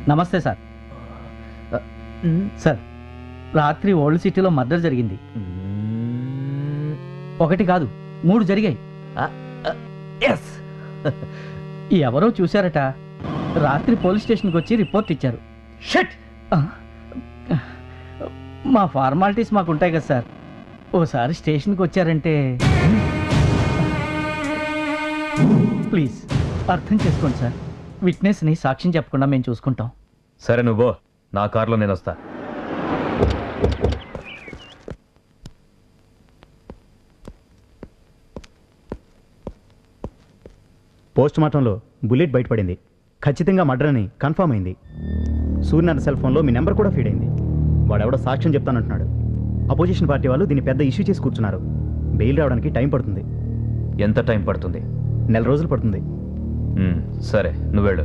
నమస్తే sir. Sir, రాత్రి old సిటీలో మర్డర్ జరిగింది. ఒకటి కాదు, 3 జరిగాయి. ఎవరో చూశారట. రాత్రి పోలీస్ స్టేషన్కి వచ్చి రిపోర్ట్ ఇచ్చారు. షట్! మా ఫార్మాలిటీస్ మాకు ఉంటాయి కదా సార్. ఓసారి స్టేషన్కి వచ్చారంటే ప్లీజ్ అర్థం చేసుకోండి సార్. విట్నెస్ని సాక్ష్యం చెప్పకుండా మేము చూసుకుంటాం. సరే, నువ్వు నా కారులో నేను వస్తా. పోస్ట్ మార్టంలో బుల్లెట్ బయటపడింది. ఖచ్చితంగా మర్డర్ అని కన్ఫర్మ్ అయింది. సూర్యనారాయణ సెల్ ఫోన్లో మీ నెంబర్ కూడా ఫీడ్ అయింది. వాడెవడో సాక్ష్యం చెప్తానంటున్నాడు. అపోజిషన్ పార్టీ వాళ్ళు దీన్ని పెద్ద ఇష్యూ చేసి కూర్చున్నారు. బెయిల్ రావడానికి టైం పడుతుంది. ఎంత టైం పడుతుంది? 4 రోజులు పడుతుంది. సరే, నువ్వు వెళ్ళు.